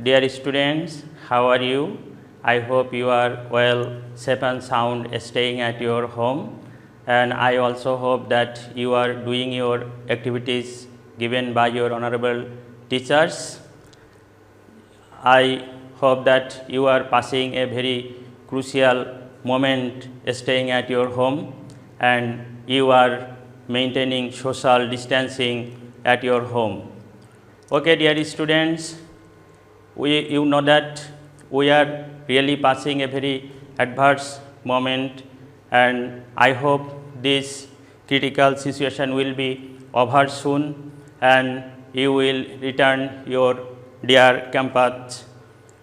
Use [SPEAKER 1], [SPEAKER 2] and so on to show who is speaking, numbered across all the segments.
[SPEAKER 1] Dear students, how are you? I hope you are well, safe and sound, staying at your home, and I also hope that you are doing your activities given by your honorable teachers. I hope that you are passing a very crucial moment staying at your home and you are maintaining social distancing at your home. Okay, dear students, you know that we are really passing a very adverse moment, and I hope this critical situation will be over soon and you will return your dear campus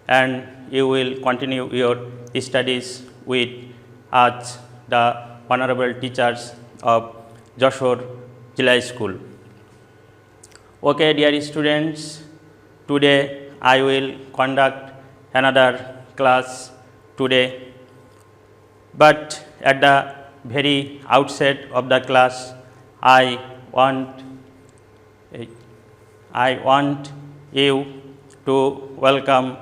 [SPEAKER 1] and you will continue your studies with us, the honorable teachers of Jashore Jilla School. Okay, dear students, today I will conduct another class today, but at the very outset of the class, I want you to welcome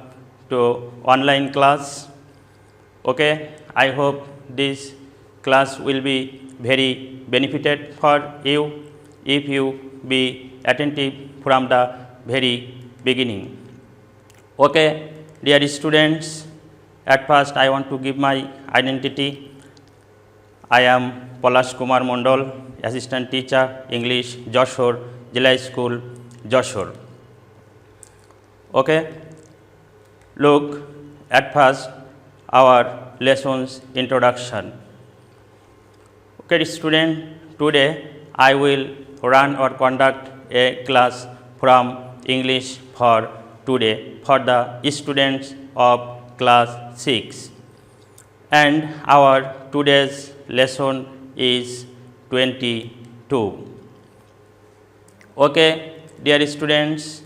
[SPEAKER 1] to online class. Okay, I hope this class will be very benefited for you if you be attentive from the very beginning. Okay, dear students, at first I want to give my identity. I am Palash Kumar Mondol, Assistant Teacher, English, Jashore Jilla School, Jashore. Okay, look at first our lessons introduction. Okay, student, today I will run or conduct a class from English for today for the students of class 6, and our today's lesson is 22. Okay, dear students,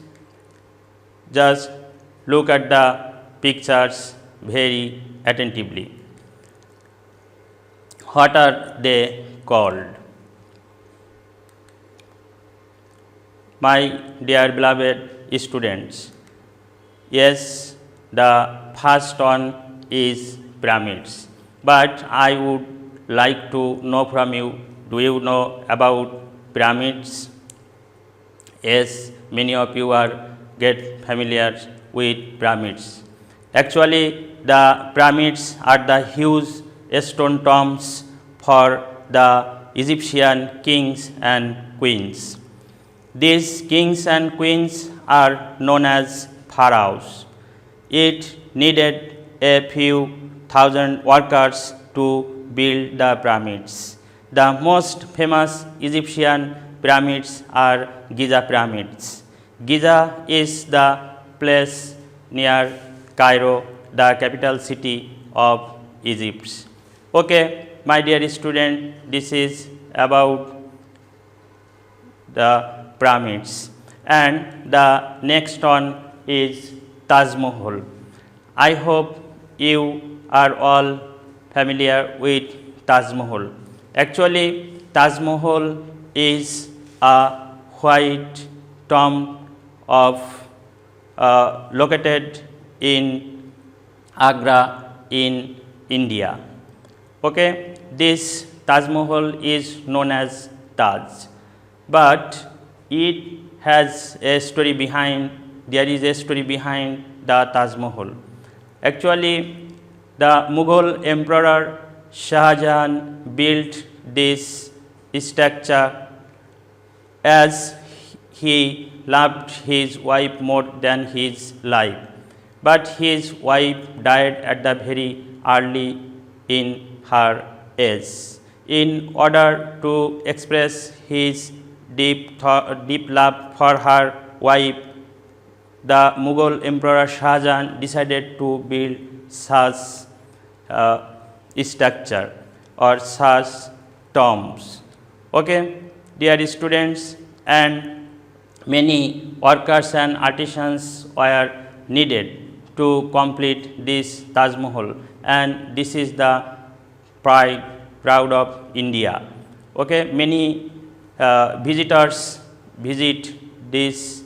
[SPEAKER 1] just look at the pictures very attentively. What are they called? My dear beloved students, yes, the first one is pyramids, but I would like to know from you, do you know about pyramids? Yes, many of you are get familiar with pyramids. Actually, the pyramids are the huge stone tombs for the Egyptian kings and queens. These kings and queens are known as pharaohs. It needed a few thousand workers to build the pyramids. The most famous Egyptian pyramids are Giza pyramids. Giza is the place near Cairo, the capital city of Egypt. Okay, my dear student, this is about the pyramids, and the next one is Taj Mahal. I hope you are all familiar with Taj Mahal. Actually, Taj Mahal is a white tomb of located in Agra in India. Okay, this Taj Mahal is known as Taj, but it has a story behind. There is a story behind the Taj Mahal. Actually, the Mughal Emperor Shah Jahan built this structure as he loved his wife more than his life, but his wife died at the very early in her age. In order to express his deep love for her wife, the Mughal Emperor Shah Jahan decided to build such structure or such tombs. Okay, dear students, and many workers and artisans were needed to complete this Taj Mahal, and this is the proud of India. Okay, many visitors visit this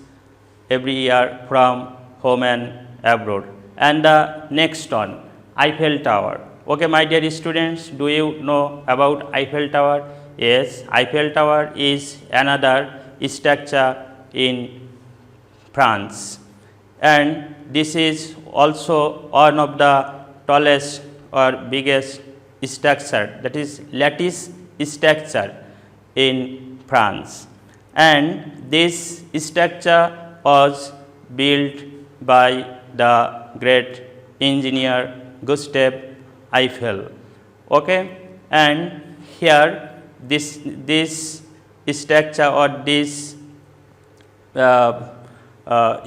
[SPEAKER 1] every year from home and abroad. And the next one, Eiffel Tower. Okay, my dear students, do you know about Eiffel Tower? Yes, Eiffel Tower is another structure in France, and this is also one of the tallest or biggest structure, that is lattice structure in France, and this structure was built by the great engineer Gustave Eiffel. Okay, and here this structure or this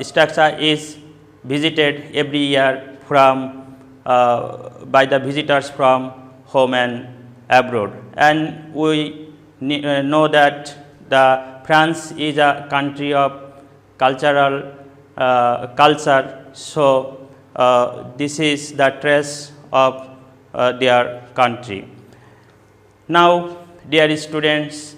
[SPEAKER 1] structure is visited every year from by the visitors from home and abroad. And we know that the France is a country of culture, so this is the trace of their country. Now, dear students,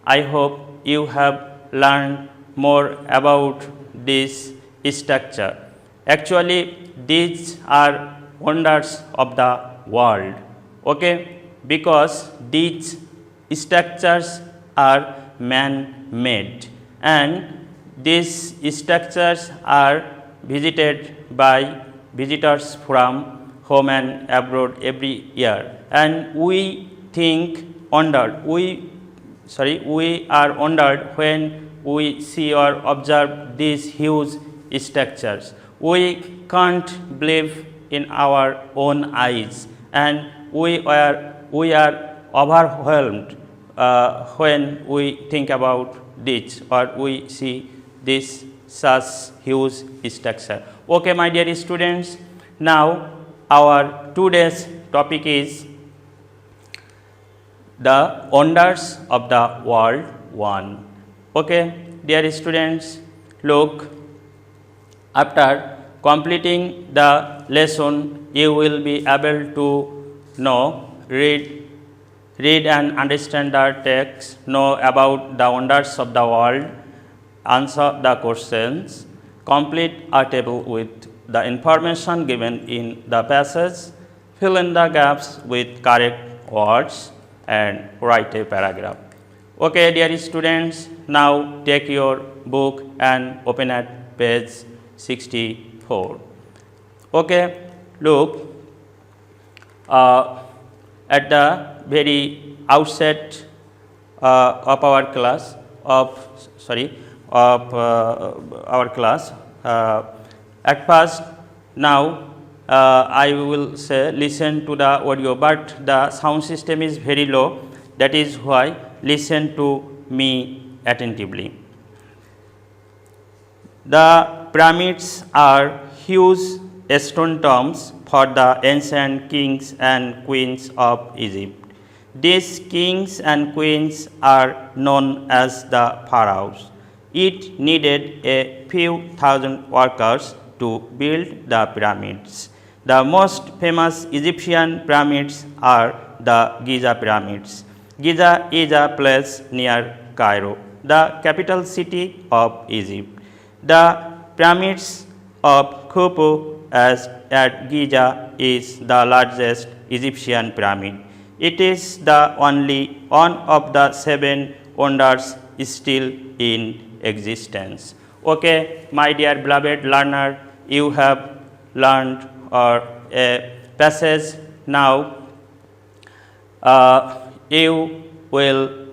[SPEAKER 1] I hope you have learned more about this structure. Actually, these are wonders of the world, okay, because these structures are man-made, and these structures are visited by visitors from home and abroad every year, and we are wondered when we see or observe these huge structures. We can't believe in our own eyes, and we are overwhelmed when we think about this or we see this such huge structure. Okay, my dear students, now our today's topic is the wonders of the world 1. Okay, dear students, look, after completing the lesson, you will be able to know, read and understand the text, know about the wonders of the world, answer the questions, complete a table with the information given in the passage, fill in the gaps with correct words, and write a paragraph. Okay, dear students, now take your book and open at page 64. Okay, look, at the very outset of our class, at first, now I will say listen to the audio, but the sound system is very low. That is why listen to me attentively. The pyramids are huge stone tombs for the ancient kings and queens of Egypt. These kings and queens are known as the pharaohs. It needed a few thousand workers to build the pyramids. The most famous Egyptian pyramids are the Giza pyramids. Giza is a place near Cairo, the capital city of Egypt. The pyramids of Khufu at Giza is the largest Egyptian pyramid. It is the only one of the 7 wonders still in existence. Okay, my dear beloved learner, you have learned a passage. Now you will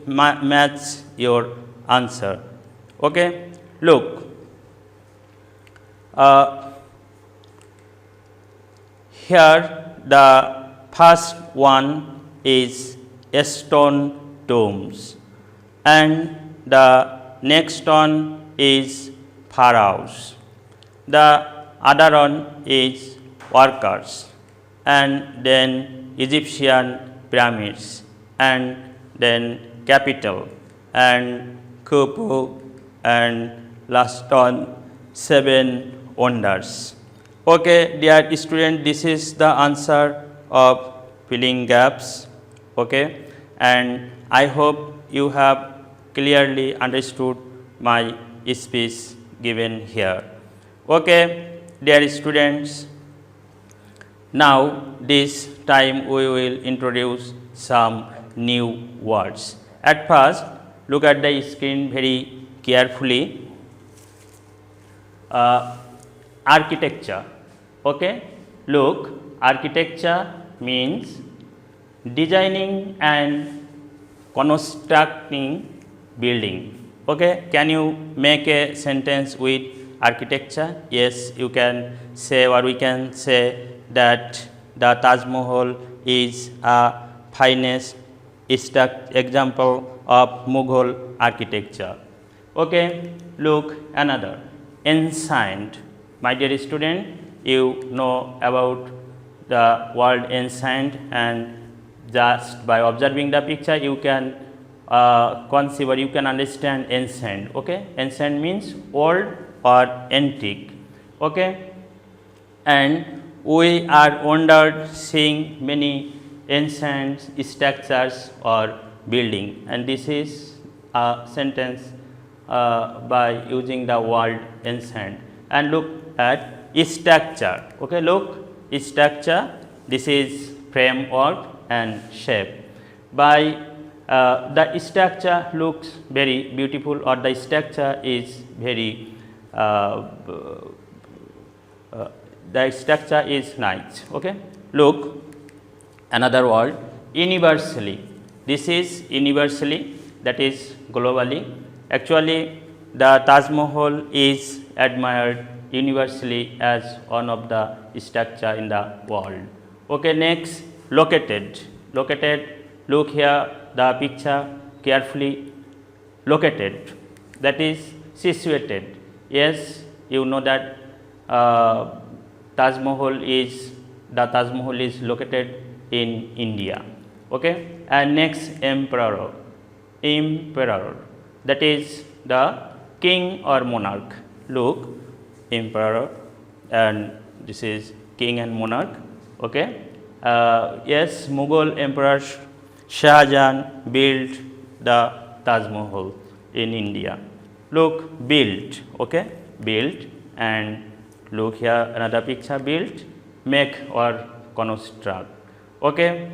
[SPEAKER 1] match your answer. Okay, look, here the first one is stone tombs, and the next one is pharaohs. The other one is workers, and then Egyptian pyramids, and then capital, and Khufu, and last one 7 wonders. Okay, dear student, this is the answer of filling gaps. Okay, and I hope you have clearly understood my speech given here. Okay, dear students, now this time we will introduce some new words. At first, look at the screen very carefully. Architecture. Okay, look, architecture means designing and constructing building. Okay, can you make a sentence with architecture? Yes, you can say, or we can say that the Taj Mahal is a finest example of Mughal architecture. Okay, look, another ancient. My dear student, you know about the word ancient, and just by observing the picture you can conceive, or you can understand ancient. Okay, ancient means old or antique. Okay, and we are wondered seeing many ancient structures or building, and this is a sentence by using the word ancient. And look at structure. Okay, look, structure, this is framework and shape. By the structure looks very beautiful, or the structure is very the structure is nice. Okay, look, another word, universally. This is universally, that is globally. Actually, the Taj Mahal is admired universally as one of the structure in the world. Okay, next, located. Located, look here the picture carefully. Located, that is situated. Yes, you know that Taj Mahal is located in India. Okay, and next, emperor. Emperor, that is the king or monarch. Look, emperor, and this is king and monarch. Okay, yes, Mughal Emperor Shah Jahan built the Taj Mahal in India. Look, built. Okay, built, and look here another picture, built, make or construct. Okay,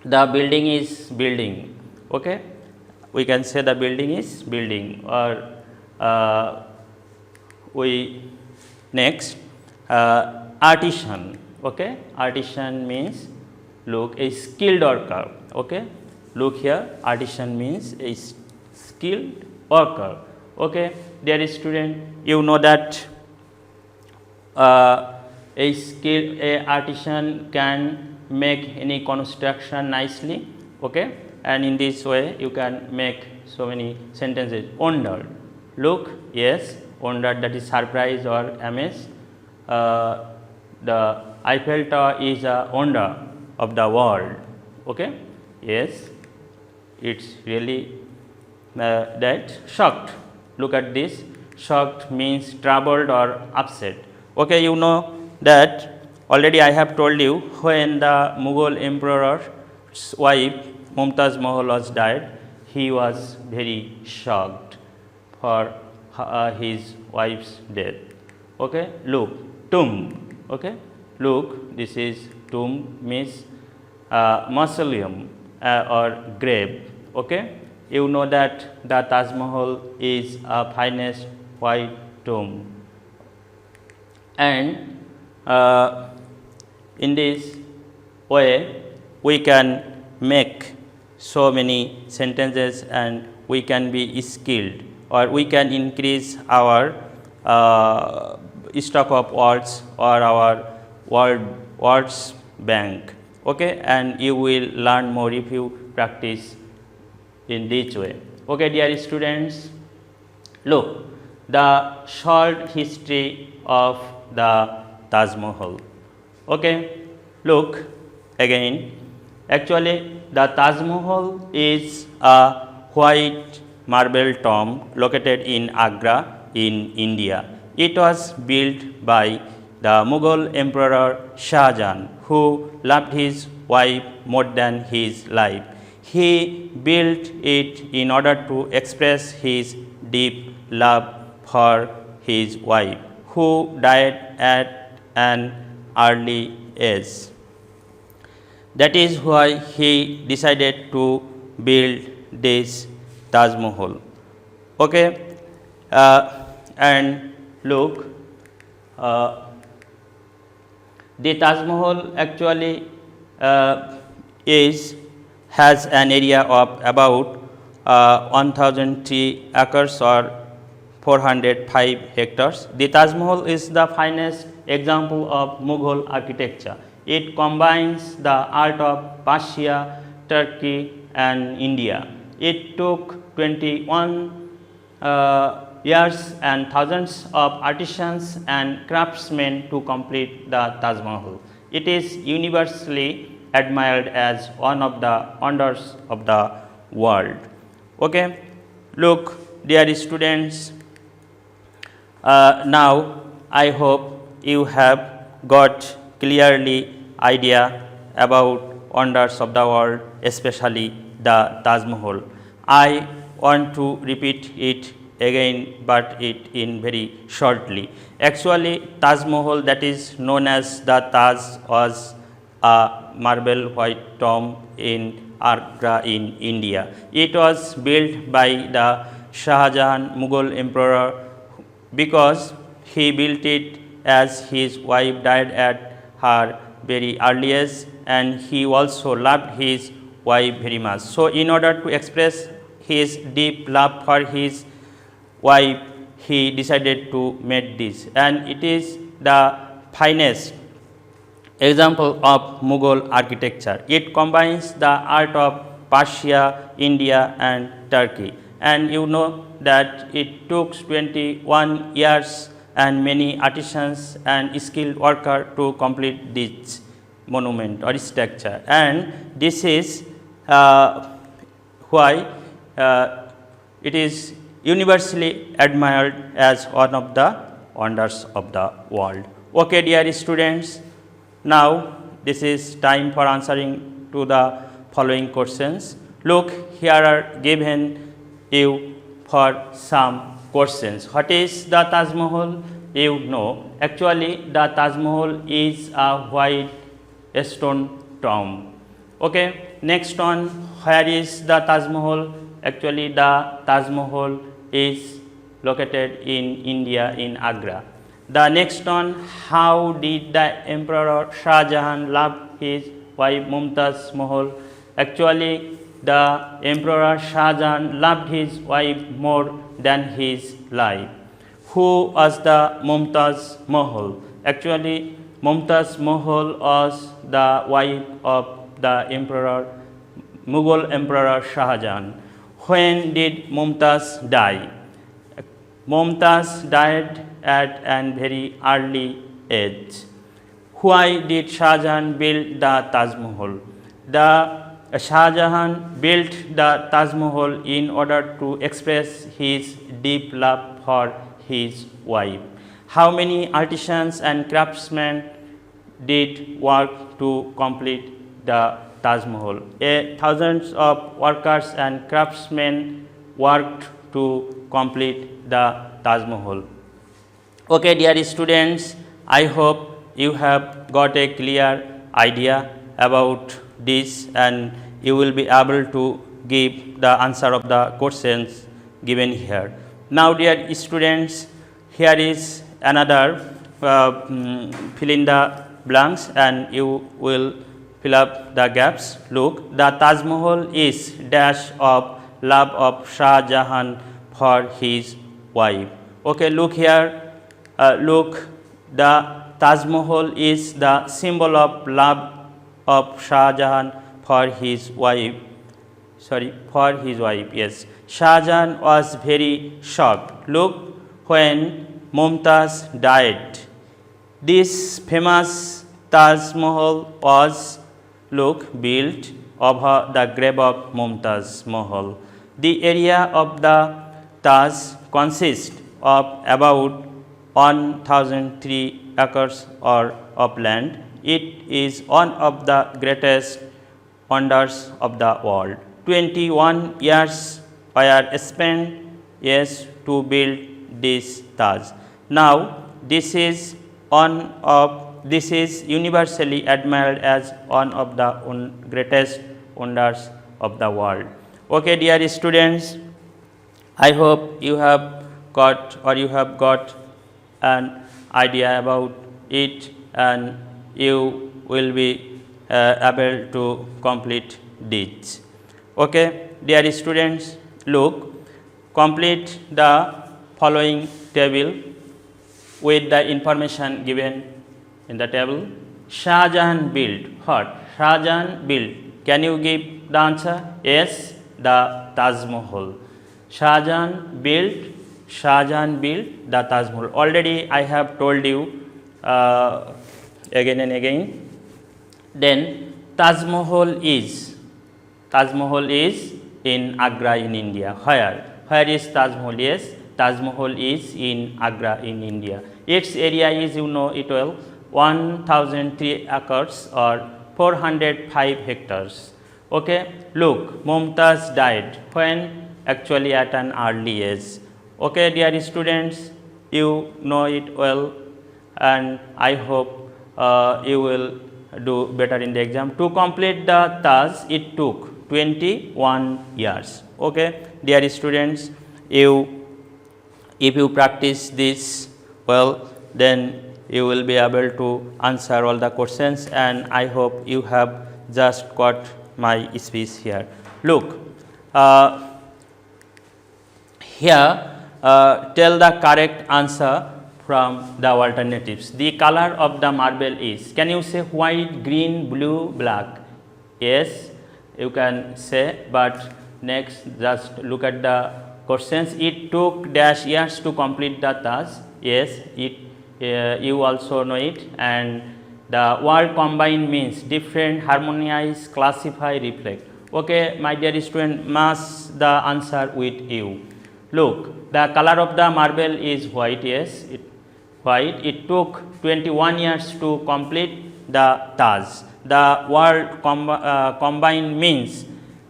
[SPEAKER 1] the building is building. Okay, we can say the building is building, or we next, artisan. Okay, artisan means, look, a skilled worker. Okay, look here, artisan means a skilled worker. Okay, dear student, you know that a artisan can make any construction nicely. Okay, and in this way you can make so many sentences. Wondered, look, yes, wondered, that is surprise or amaze. The Eiffel Tower is a wonder of the world. Okay, yes, it's really that. Shocked, look at this, shocked means troubled or upset. Okay, you know that already I have told you, when the Mughal emperor's wife Mumtaz Mahal was died, he was very shocked for his wife's death. Okay, look, tomb. Okay, look, this is tomb means mausoleum or grave. Okay, you know that the Taj Mahal is a finest white tomb, and in this way we can make so many sentences, and we can be skilled, or we can increase our stock of words or our words bank. Okay, and you will learn more if you practice in this way. Okay, dear students, look, the short history of the Taj Mahal. Okay, look again, actually the Taj Mahal is a white marble tomb located in Agra in India. It was built by the Mughal Emperor Shah Jahan, who loved his wife more than his life. He built it in order to express his deep love for his wife, who died at an early age. That is why he decided to build this Taj Mahal. Okay, and look, the Taj Mahal actually has an area of about 1003 acres or 405 hectares. The Taj Mahal is the finest example of Mughal architecture. It combines the art of Persia, Turkey and India. It took 21 years and thousands of artisans and craftsmen to complete the Taj Mahal. It is universally admired as one of the wonders of the world. Okay, look, dear students, now I hope you have got clearly idea about wonders of the world, especially the Taj Mahal. I want to repeat it again, but it in very shortly. Actually, Taj Mahal, that is known as the Taj, was a marble white tomb in Agra in India. It was built by the Shah Jahan, Mughal emperor, because he built it as his wife died at her very earliest, and he also loved his wife very much. So, in order to express his deep love for his wife, he decided to make this, and it is the finest example of Mughal architecture. It combines the art of Persia, India and Turkey, and you know that it took 21 years and many artisans and skilled workers to complete this monument or structure, and this is why it is universally admired as one of the wonders of the world. Okay, dear students, now this is time for answering to the following questions. Look, here are given you for some questions. What is the Taj Mahal? You know, actually the Taj Mahal is a white stone tomb. Okay, next one, where is the Taj Mahal? Actually the Taj Mahal is located in India, in Agra. The next one, how did the Emperor Shah Jahan love his wife Mumtaz Mahal? Actually the Emperor Shah Jahan loved his wife more than his life. Who was the Mumtaz Mahal? Actually Mumtaz Mahal was the wife of the Mughal Emperor Shah Jahan. When did Mumtaz die? Mumtaz died at a very early age. Why did Shah Jahan build the Taj Mahal? The Shah Jahan built the Taj Mahal in order to express his deep love for his wife. How many artisans and craftsmen did work to complete the Taj Mahal? Thousands of workers and craftsmen worked to complete the Taj Mahal. Okay, dear students, I hope you have got a clear idea about this and you will be able to give the answer of the questions given here. Now, dear students, here is another fill in the blanks and you will fill up the gaps. Look, the Taj Mahal is dash of love of Shah Jahan for his wife. Okay, look here, look, the Taj Mahal is the symbol of love of Shah Jahan for his wife. Yes, Shah Jahan was very shocked. Look, when Mumtaz died, this famous Taj Mahal was, look, built over the grave of Mumtaz Mahal. The area of the Taj consists of about 1003 acres of land. It is one of the greatest wonders of the world. 21 years were spent, yes, to build this Taj. Now, this is universally admired as one of the greatest wonders of the world. Okay, dear students, I hope you have got an idea about it, and you will be able to complete this. Okay, dear students, look, complete the following table with the information given in the table. Shah Jahan built what? Shah Jahan built. Can you give the answer? Yes, the Taj Mahal. Shah Jahan built the Taj Mahal. Already I have told you again and again. Then Taj Mahal is in Agra in India. Where is Taj Mahal? Yes, Taj Mahal is in Agra in India. Its area is, you know it well, 1003 acres or 405 hectares. Okay, look, Mumtaz died when? Actually at an early age. Okay, dear students, you know it well, and I hope you will do better in the exam. To complete the Taj, it took 21 years. Okay, dear students, if you practice this well, then you will be able to answer all the questions, and I hope you have just got my speech here. Look, here tell the correct answer from the alternatives. The color of the marble is, can you say white, green, blue, black? Yes, you can say, but next just look at the questions. It took dash years to complete the Taj. Yes, you also know it. And the word combine means different, harmonize, classify, reflect. Okay, my dear student, match the answer with you. Look, the color of the marble is white. Yes, white. It took 21 years to complete the Taj. The word combine means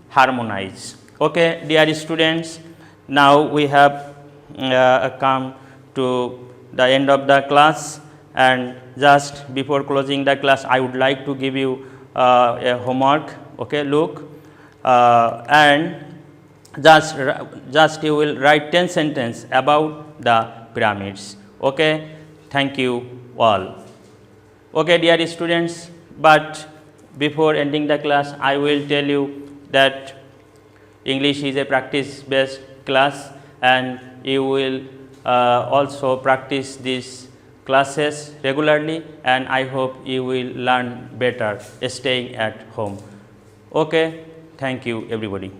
[SPEAKER 1] harmonize. Okay, dear students, now we have come to the end of the class, and just before closing the class, I would like to give you a homework. Okay, look, and just you will write 10 sentences about the pyramids. Okay, thank you all. Okay, dear students, but before ending the class, I will tell you that English is a practice based class, and you will also practice these classes regularly, and I hope you will learn better staying at home. Okay, thank you everybody.